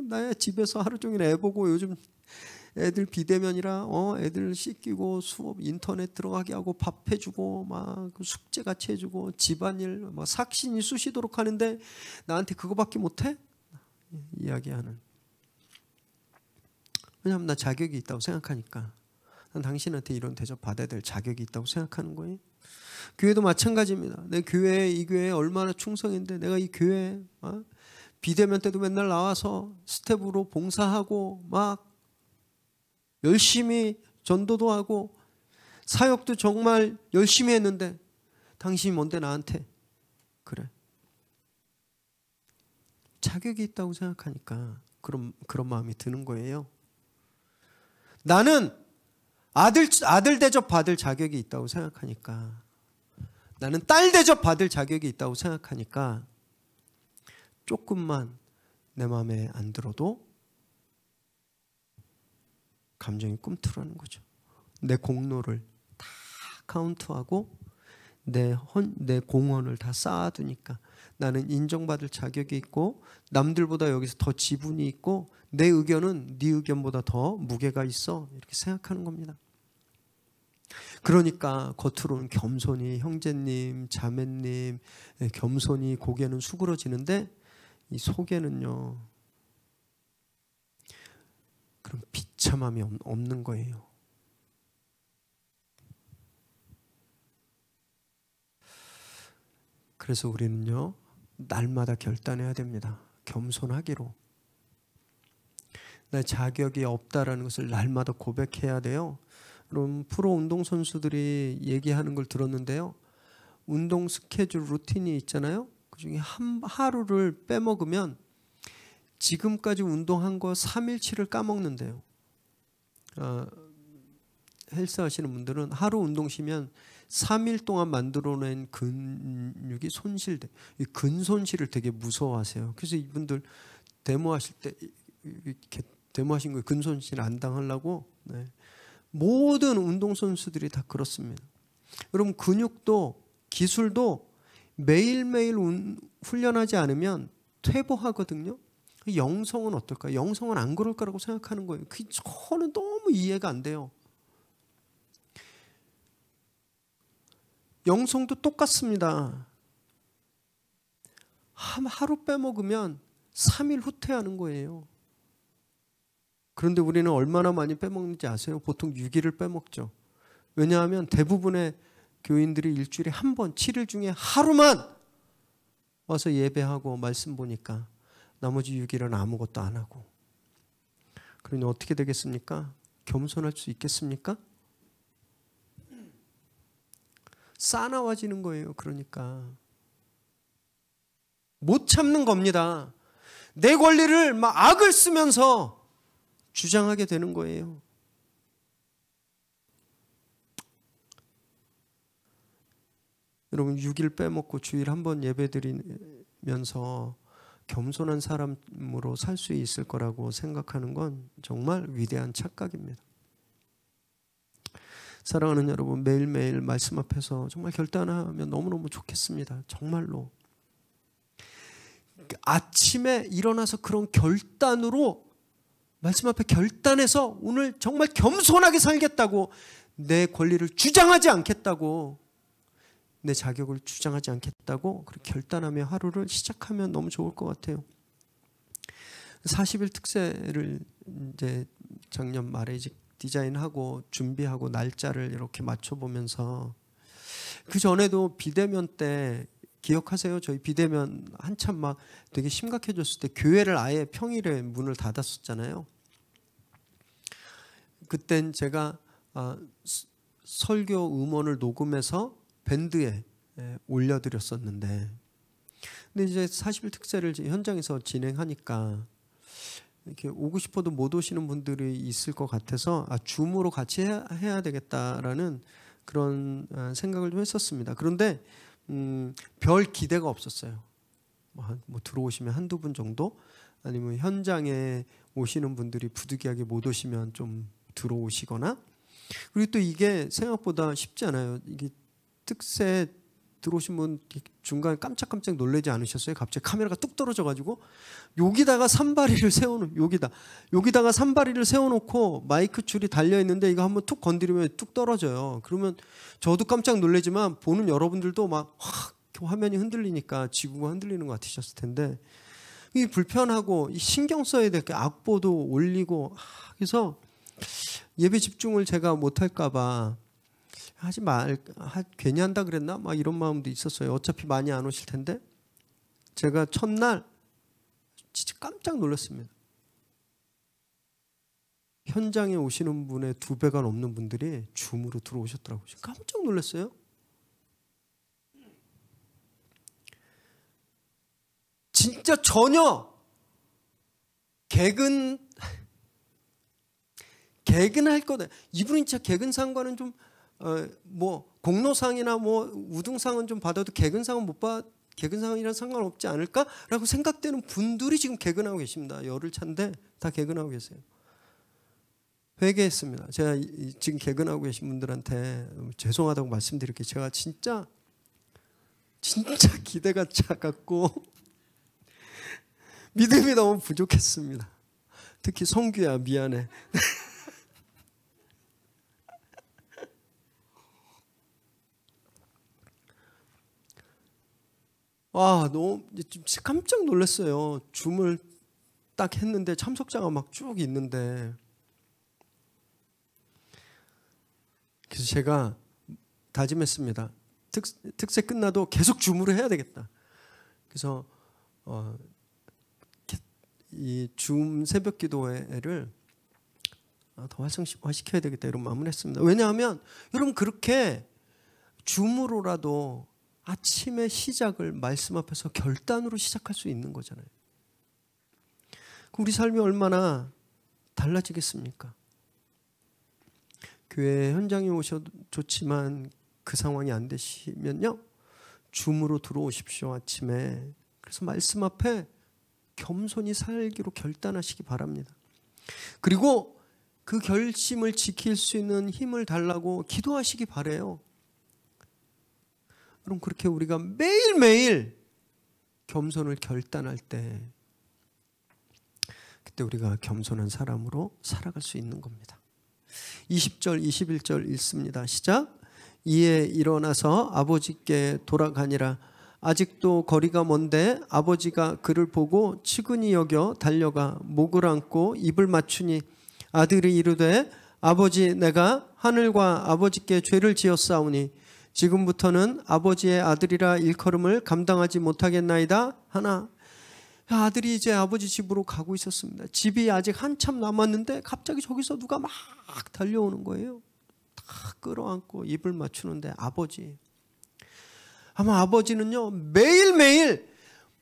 나야 집에서 하루 종일 애 보고 요즘 애들 비대면이라 애들 씻기고 수업 인터넷 들어가게 하고 밥 해주고 막 숙제 같이 해주고 집안일 막 삭신이 쑤시도록 하는데 나한테 그거밖에 못해? 이야기하는. 왜냐하면 나 자격이 있다고 생각하니까. 난 당신한테 이런 대접 받아야 될 자격이 있다고 생각하는 거예요. 교회도 마찬가지입니다. 내 교회에 이 교회에 얼마나 충성인데 내가 이 교회에 비대면 때도 맨날 나와서 스텝으로 봉사하고 막 열심히 전도도 하고 사역도 정말 열심히 했는데 당신이 뭔데 나한테 그래. 자격이 있다고 생각하니까 그런 마음이 드는 거예요. 나는 아들 대접 받을 자격이 있다고 생각하니까 나는 딸 대접 받을 자격이 있다고 생각하니까 조금만 내 마음에 안 들어도 감정이 꿈틀어하는 거죠. 내 공로를 다 카운트하고 내 공헌을 다 쌓아두니까 나는 인정받을 자격이 있고 남들보다 여기서 더 지분이 있고 내 의견은 네 의견보다 더 무게가 있어 이렇게 생각하는 겁니다. 그러니까 겉으로는 겸손히 형제님 자매님 겸손히 고개는 수그러지는데 이 속에는요 그런 비참함이 없는 거예요. 그래서 우리는요 날마다 결단해야 됩니다. 겸손하기로. 내 자격이 없다라는 것을 날마다 고백해야 돼요. 그럼 프로 운동선수들이 얘기하는 걸 들었는데요. 운동 스케줄 루틴이 있잖아요. 그중에 하루를 빼먹으면 지금까지 운동한 거 3일치를 까먹는데요. 헬스 하시는 분들은 하루 운동 쉬면 3일 동안 만들어낸 근육이 손실돼. 이 근손실을 되게 무서워하세요. 그래서 이분들 데모하실 때 이렇게 데모하신 거예요. 근손실 안 당하려고. 네. 모든 운동선수들이 다 그렇습니다. 여러분 근육도 기술도 매일매일 훈련하지 않으면 퇴보하거든요. 영성은 어떨까요? 영성은 안 그럴 거라고 생각하는 거예요. 저는 너무 이해가 안 돼요. 영성도 똑같습니다. 하루 빼먹으면 3일 후퇴하는 거예요. 그런데 우리는 얼마나 많이 빼먹는지 아세요? 보통 6일을 빼먹죠. 왜냐하면 대부분의 교인들이 일주일에 한 번, 7일 중에 하루만 와서 예배하고 말씀 보니까 나머지 6일은 아무것도 안 하고. 그러니 어떻게 되겠습니까? 겸손할 수 있겠습니까? 싸나워지는 거예요. 그러니까 못 참는 겁니다. 내 권리를 막 악을 쓰면서 주장하게 되는 거예요. 여러분 6일 빼먹고 주일 한 번 예배드리면서 겸손한 사람으로 살 수 있을 거라고 생각하는 건 정말 위대한 착각입니다. 사랑하는 여러분, 매일매일 말씀 앞에서 정말 결단하면 너무너무 좋겠습니다. 정말로. 아침에 일어나서 그런 결단으로 말씀 앞에 결단해서 오늘 정말 겸손하게 살겠다고, 내 권리를 주장하지 않겠다고, 내 자격을 주장하지 않겠다고 그렇게 결단하며 하루를 시작하면 너무 좋을 것 같아요. 40일 특세를 이제 작년 말에 이제 디자인하고 준비하고 날짜를 이렇게 맞춰보면서 그 전에도 비대면 때 기억하세요? 저희 비대면 한참 막 되게 심각해졌을 때 교회를 아예 평일에 문을 닫았었잖아요. 그땐 제가 설교 음원을 녹음해서 밴드에 올려드렸었는데, 근데 이제 40일 특세를 현장에서 진행하니까 이렇게 오고 싶어도 못 오시는 분들이 있을 것 같아서 줌으로 같이 해야 되겠다라는 그런 생각을 좀 했었습니다. 그런데 별 기대가 없었어요. 뭐 들어오시면 한두 분 정도, 아니면 현장에 오시는 분들이 부득이하게 못 오시면 좀 들어오시거나. 그리고 또 이게 생각보다 쉽지 않아요. 이게 특세 들어오신 분 중간에 깜짝깜짝 놀라지 않으셨어요? 갑자기 카메라가 뚝 떨어져가지고 여기다가 산바리를 세워놓고 여기다가 산바리를 세워놓고 마이크 줄이 달려 있는데 이거 한번 툭 건드리면 뚝 떨어져요. 그러면 저도 깜짝 놀라지만 보는 여러분들도 막 확 화면이 흔들리니까 지구가 흔들리는 것 같으셨을 텐데, 이 불편하고 신경 써야 될 게 악보도 올리고, 그래서 예배 집중을 제가 못할까봐 하지 괜히 한다 그랬나? 막 이런 마음도 있었어요. 어차피 많이 안 오실 텐데. 제가 첫날 진짜 깜짝 놀랐습니다. 현장에 오시는 분의 2배가 넘는 분들이 줌으로 들어오셨더라고요. 깜짝 놀랐어요. 진짜 전혀 개근할 거다. 이분은 진짜 개근상과는 좀 뭐 공로상이나 뭐 우등상은 좀 받아도 개근상은 못 받. 개근상이랑 상관없지 않을까라고 생각되는 분들이 지금 개근하고 계십니다. 열흘 차인데 다 개근하고 계세요. 회개했습니다. 제가 지금 개근하고 계신 분들한테 죄송하다고 말씀드릴게요. 제가 진짜 기대가 작았고 믿음이 너무 부족했습니다. 특히 성규야, 미안해. 너무 깜짝 놀랐어요. 줌을 딱 했는데 참석자가 막 쭉 있는데. 그래서 제가 다짐했습니다. 특세 끝나도 계속 줌으로 해야 되겠다. 그래서 이 줌 새벽 기도회를 더 활성화시켜야 되겠다 이런 마음을 했습니다. 왜냐하면 여러분 그렇게 줌으로라도 아침의 시작을 말씀 앞에서 결단으로 시작할 수 있는 거잖아요. 우리 삶이 얼마나 달라지겠습니까? 교회 현장에 오셔도 좋지만 그 상황이 안 되시면요, 줌으로 들어오십시오. 아침에. 그래서 말씀 앞에 겸손히 살기로 결단하시기 바랍니다. 그리고 그 결심을 지킬 수 있는 힘을 달라고 기도하시기 바라요. 그럼 그렇게 우리가 매일매일 겸손을 결단할 때, 그때 우리가 겸손한 사람으로 살아갈 수 있는 겁니다. 20절 21절 읽습니다. 시작. 이에 일어나서 아버지께 돌아가니라. 아직도 거리가 먼데 아버지가 그를 보고 측은히 여겨 달려가 목을 안고 입을 맞추니 아들이 이르되 아버지, 내가 하늘과 아버지께 죄를 지었사오니 지금부터는 아버지의 아들이라 일컬음을 감당하지 못하겠나이다 하나. 아들이 이제 아버지 집으로 가고 있었습니다. 집이 아직 한참 남았는데 갑자기 저기서 누가 막 달려오는 거예요. 다 끌어안고 입을 맞추는데 아버지. 아마 아버지는요, 매일매일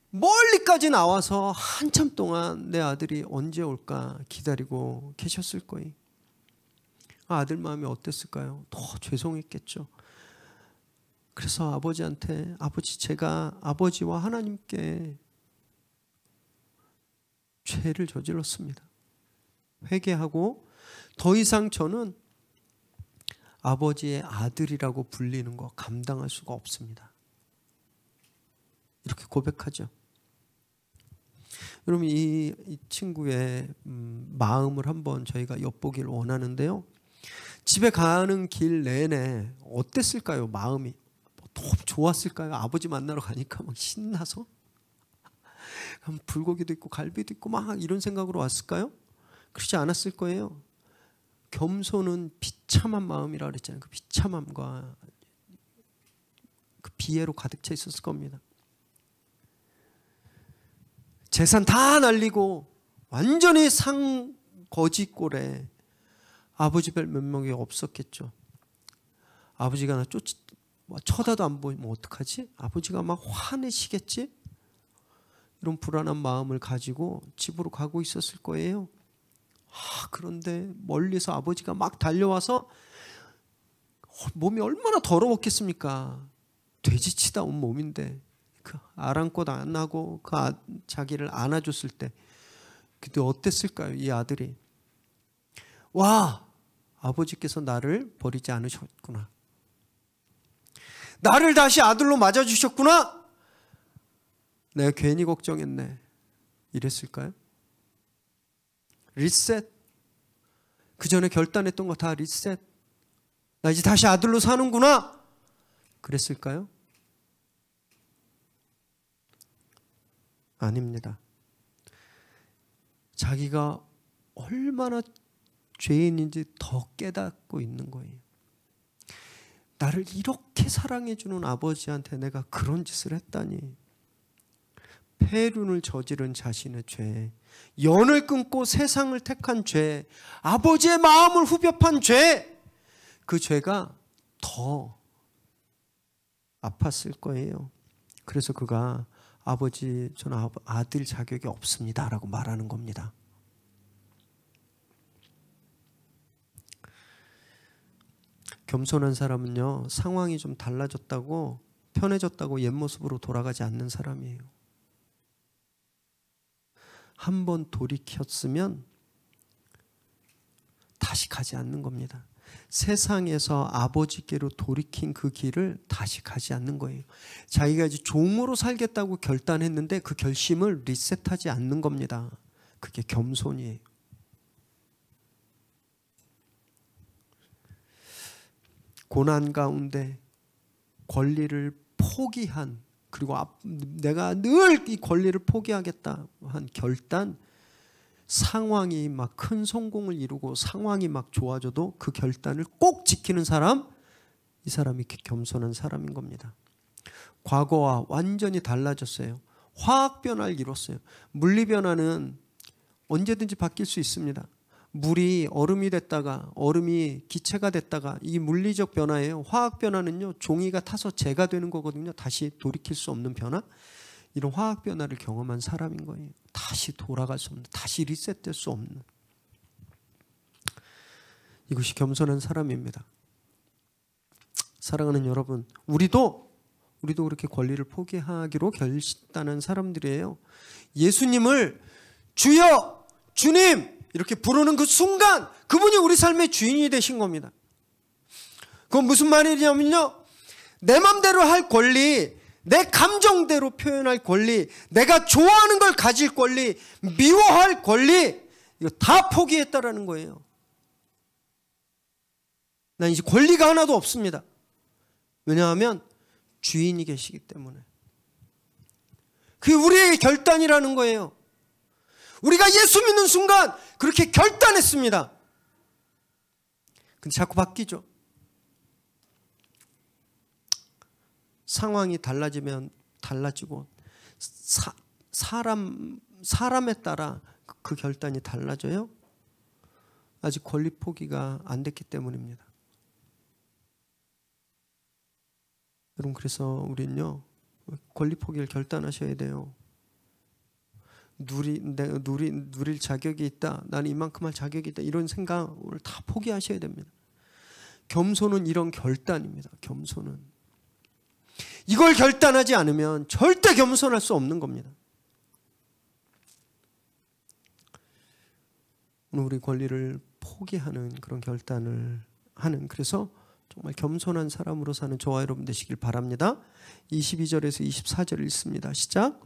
멀리까지 나와서 한참 동안 내 아들이 언제 올까 기다리고 계셨을 거예요. 아들 마음이 어땠을까요? 더 죄송했겠죠. 그래서 아버지한테, 아버지, 제가 아버지와 하나님께 죄를 저질렀습니다. 회개하고 더 이상 저는 아버지의 아들이라고 불리는 거 감당할 수가 없습니다. 이렇게 고백하죠. 여러분, 이 친구의 마음을 한번 저희가 엿보기를 원하는데요. 집에 가는 길 내내 어땠을까요? 마음이 너무 좋았을까요? 아버지 만나러 가니까 막 신나서 불고기도 있고 갈비도 있고 막 이런 생각으로 왔을까요? 그렇지 않았을 거예요. 겸손은 비참한 마음이라 그랬잖아요. 그 비참함과 비애로 가득 차 있었을 겁니다. 재산 다 날리고 완전히 상거지꼴에 아버지 별 몇 명이 없었겠죠. 아버지가 나 쳐다도 안 보이면 어떡하지? 아버지가 막 화내시겠지? 이런 불안한 마음을 가지고 집으로 가고 있었을 거예요. 그런데 멀리서 아버지가 막 달려와서 몸이 얼마나 더러웠겠습니까? 돼지치다 온 몸인데 그 아랑곳 안 하고 자기를 안아줬을 때 그때 어땠을까요? 이 아들이. 와, 아버지께서 나를 버리지 않으셨구나. 나를 다시 아들로 맞아주셨구나. 내가 괜히 걱정했네. 이랬을까요? 리셋. 그 전에 결단했던 거 다 리셋. 나 이제 다시 아들로 사는구나. 그랬을까요? 아닙니다. 자기가 얼마나 죄인인지 더 깨닫고 있는 거예요. 나를 이렇게 사랑해주는 아버지한테 내가 그런 짓을 했다니. 폐륜을 저지른 자신의 죄, 연을 끊고 세상을 택한 죄, 아버지의 마음을 후벼판 죄, 그 죄가 더 아팠을 거예요. 그래서 그가 아버지, 저는 아들 자격이 없습니다 라고 말하는 겁니다. 겸손한 사람은요, 상황이 좀 달라졌다고, 편해졌다고 옛 모습으로 돌아가지 않는 사람이에요. 한번 돌이켰으면 다시 가지 않는 겁니다. 세상에서 아버지께로 돌이킨 그 길을 다시 가지 않는 거예요. 자기가 이제 종으로 살겠다고 결단했는데 그 결심을 리셋하지 않는 겁니다. 그게 겸손이에요. 고난 가운데 권리를 포기한, 그리고 내가 늘 이 권리를 포기하겠다 한 결단, 상황이 막 큰 성공을 이루고 상황이 막 좋아져도 그 결단을 꼭 지키는 사람, 이 사람이 겸손한 사람인 겁니다. 과거와 완전히 달라졌어요. 화학 변화를 이뤘어요. 물리 변화는 언제든지 바뀔 수 있습니다. 물이 얼음이 됐다가 얼음이 기체가 됐다가, 이게 물리적 변화예요. 화학 변화는요, 종이가 타서 재가 되는 거거든요. 다시 돌이킬 수 없는 변화. 이런 화학 변화를 경험한 사람인 거예요. 다시 돌아갈 수 없는, 다시 리셋될 수 없는, 이것이 겸손한 사람입니다. 사랑하는 여러분, 우리도 그렇게 권리를 포기하기로 결단한 사람들이에요. 예수님을 주여, 주님 이렇게 부르는 그 순간 그분이 우리 삶의 주인이 되신 겁니다. 그건 무슨 말이냐면요, 내 맘대로 할 권리, 내 감정대로 표현할 권리, 내가 좋아하는 걸 가질 권리, 미워할 권리, 이거 다 포기했다라는 거예요. 난 이제 권리가 하나도 없습니다. 왜냐하면 주인이 계시기 때문에. 그게 우리의 결단이라는 거예요. 우리가 예수 믿는 순간 그렇게 결단했습니다. 근데 자꾸 바뀌죠. 상황이 달라지면 달라지고, 사람에 따라 그 결단이 달라져요. 아직 권리 포기가 안 됐기 때문입니다. 여러분, 그래서 우리는요, 권리 포기를 결단하셔야 돼요. 누릴 자격이 있다, 나는 이만큼 할 자격이 있다, 이런 생각을 다 포기하셔야 됩니다. 겸손은 이런 결단입니다. 겸손은 이걸 결단하지 않으면 절대 겸손할 수 없는 겁니다. 오늘 우리 권리를 포기하는 그런 결단을 하는, 그래서 정말 겸손한 사람으로 사는 저와 여러분 되시길 바랍니다. 22절에서 24절 읽습니다. 시작.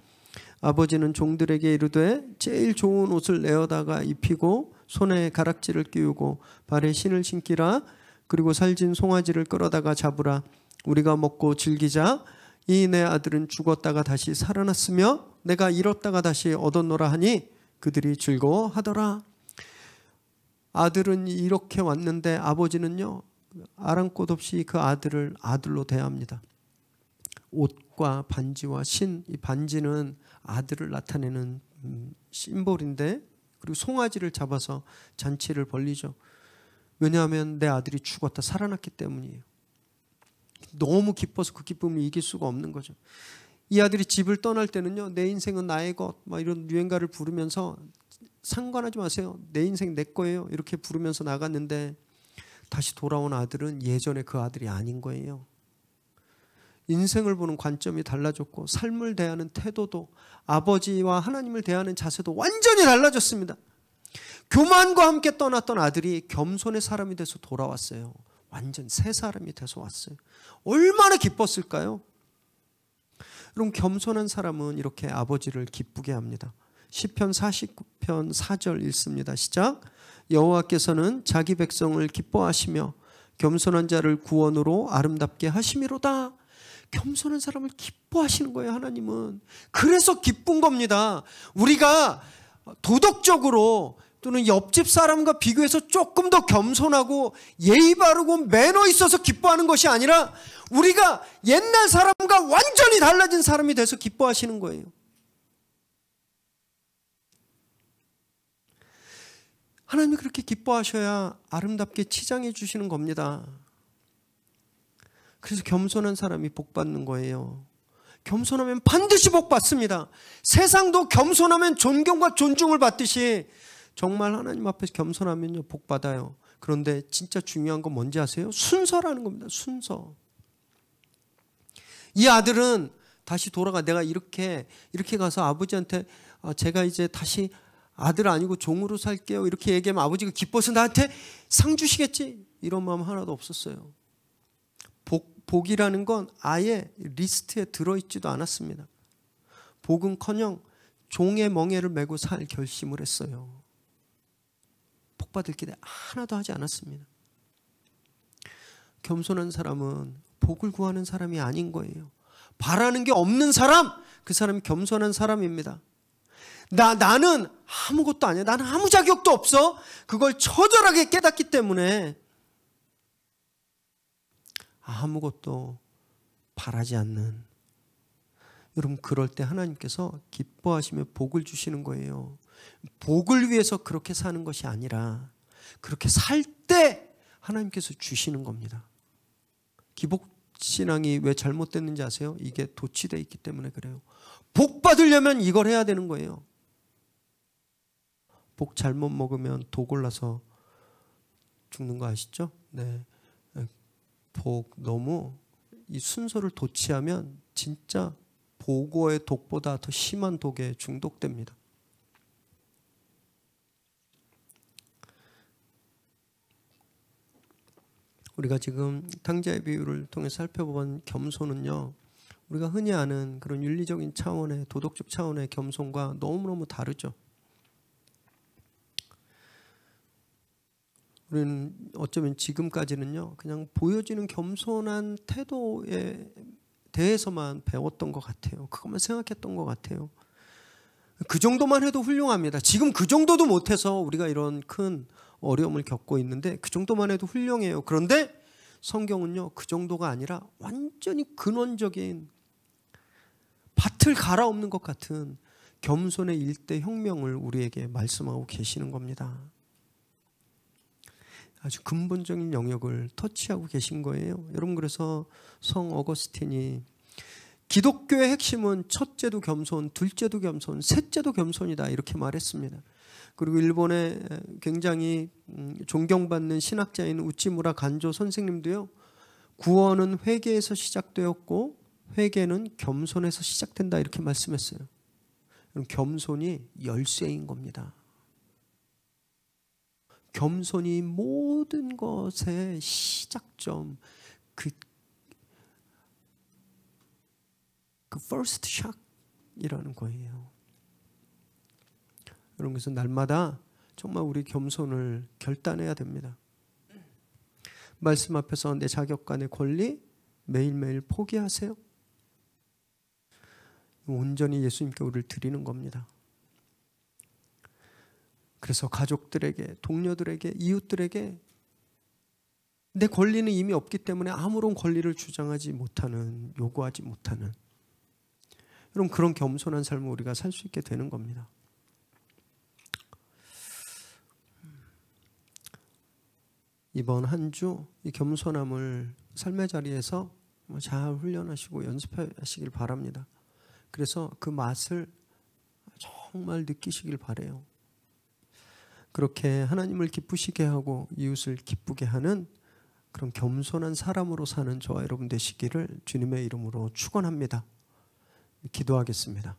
아버지는 종들에게 이르되 제일 좋은 옷을 내어다가 입히고 손에 가락지를 끼우고 발에 신을 신기라. 그리고 살진 송아지를 끌어다가 잡으라. 우리가 먹고 즐기자. 이 내 아들은 죽었다가 다시 살아났으며 내가 잃었다가 다시 얻었노라 하니 그들이 즐거워하더라. 아들은 이렇게 왔는데 아버지는요, 아랑곳 없이 그 아들을 아들로 대합니다. 옷과 반지와 신, 이 반지는 아들을 나타내는 심볼인데, 그리고 송아지를 잡아서 잔치를 벌리죠. 왜냐하면 내 아들이 죽었다 살아났기 때문이에요. 너무 기뻐서 그 기쁨을 이길 수가 없는 거죠. 이 아들이 집을 떠날 때는요, 내 인생은 나의 것, 막 이런 유행가를 부르면서 상관하지 마세요, 내 인생 내 거예요, 이렇게 부르면서 나갔는데 다시 돌아온 아들은 예전에 그 아들이 아닌 거예요. 인생을 보는 관점이 달라졌고 삶을 대하는 태도도, 아버지와 하나님을 대하는 자세도 완전히 달라졌습니다. 교만과 함께 떠났던 아들이 겸손의 사람이 돼서 돌아왔어요. 완전 새 사람이 돼서 왔어요. 얼마나 기뻤을까요? 여러분, 겸손한 사람은 이렇게 아버지를 기쁘게 합니다. 시편 49편 4절 읽습니다. 시작. 여호와께서는 자기 백성을 기뻐하시며 겸손한 자를 구원으로 아름답게 하심이로다. 겸손한 사람을 기뻐하시는 거예요, 하나님은. 그래서 기쁜 겁니다. 우리가 도덕적으로 또는 옆집 사람과 비교해서 조금 더 겸손하고 예의 바르고 매너 있어서 기뻐하는 것이 아니라 우리가 옛날 사람과 완전히 달라진 사람이 돼서 기뻐하시는 거예요. 하나님이 그렇게 기뻐하셔야 아름답게 치장해 주시는 겁니다. 그래서 겸손한 사람이 복 받는 거예요. 겸손하면 반드시 복 받습니다. 세상도 겸손하면 존경과 존중을 받듯이 정말 하나님 앞에서 겸손하면요, 복 받아요. 그런데 진짜 중요한 건 뭔지 아세요? 순서라는 겁니다. 순서. 이 아들은 다시 돌아가, 내가 이렇게 가서 아버지한테 제가 이제 다시 아들 아니고 종으로 살게요, 이렇게 얘기하면 아버지가 기뻐서 나한테 상 주시겠지, 이런 마음 하나도 없었어요. 복이라는 건 아예 리스트에 들어있지도 않았습니다. 복은커녕 종의 멍에를 메고 살 결심을 했어요. 복 받을 기대 하나도 하지 않았습니다. 겸손한 사람은 복을 구하는 사람이 아닌 거예요. 바라는 게 없는 사람, 그 사람이 겸손한 사람입니다. 나는 아무것도 아니야, 나는 아무 자격도 없어, 그걸 처절하게 깨닫기 때문에 아무것도 바라지 않는, 여러분, 그럴 때 하나님께서 기뻐하시며 복을 주시는 거예요. 복을 위해서 그렇게 사는 것이 아니라 그렇게 살 때 하나님께서 주시는 겁니다. 기복신앙이 왜 잘못됐는지 아세요? 이게 도취되어 있기 때문에 그래요. 복 받으려면 이걸 해야 되는 거예요. 복 잘못 먹으면 독 올라서 죽는 거 아시죠? 네. 복 너무 이 순서를 도취하면 진짜 보고의 독보다 더 심한 독에 중독됩니다. 우리가 지금 탕자의 비유를 통해 살펴본 겸손은요, 우리가 흔히 아는 그런 윤리적인 차원의, 도덕적 차원의 겸손과 너무너무 다르죠. 우리는 어쩌면 지금까지는요, 그냥 보여지는 겸손한 태도에 대해서만 배웠던 것 같아요. 그것만 생각했던 것 같아요. 그 정도만 해도 훌륭합니다. 지금 그 정도도 못해서 우리가 이런 큰 어려움을 겪고 있는데 그 정도만 해도 훌륭해요. 그런데 성경은요, 그 정도가 아니라 완전히 근원적인, 밭을 갈아엎는 것 같은 겸손의 일대 혁명을 우리에게 말씀하고 계시는 겁니다. 아주 근본적인 영역을 터치하고 계신 거예요. 여러분, 그래서 성 어거스틴이 기독교의 핵심은 첫째도 겸손, 둘째도 겸손, 셋째도 겸손이다, 이렇게 말했습니다. 그리고 일본의 굉장히 존경받는 신학자인 우찌무라 간조 선생님도요, 구원은 회개에서 시작되었고 회개는 겸손에서 시작된다, 이렇게 말씀했어요. 겸손이 열쇠인 겁니다. 겸손이 모든 것의 시작점, 그 first shot이라는 거예요. 여러분, 그래서 날마다 정말 우리 겸손을 결단해야 됩니다. 말씀 앞에서 내 자격과 내 권리 매일매일 포기하세요. 온전히 예수님께 우리를 드리는 겁니다. 그래서 가족들에게, 동료들에게, 이웃들에게 내 권리는 이미 없기 때문에 아무런 권리를 주장하지 못하는, 요구하지 못하는, 여러분 그런 겸손한 삶을 우리가 살 수 있게 되는 겁니다. 이번 한 주 이 겸손함을 삶의 자리에서 잘 훈련하시고 연습하시길 바랍니다. 그래서 그 맛을 정말 느끼시길 바래요. 그렇게 하나님을 기쁘시게 하고 이웃을 기쁘게 하는 그런 겸손한 사람으로 사는 저와 여러분 되시기를 주님의 이름으로 축원합니다. 기도하겠습니다.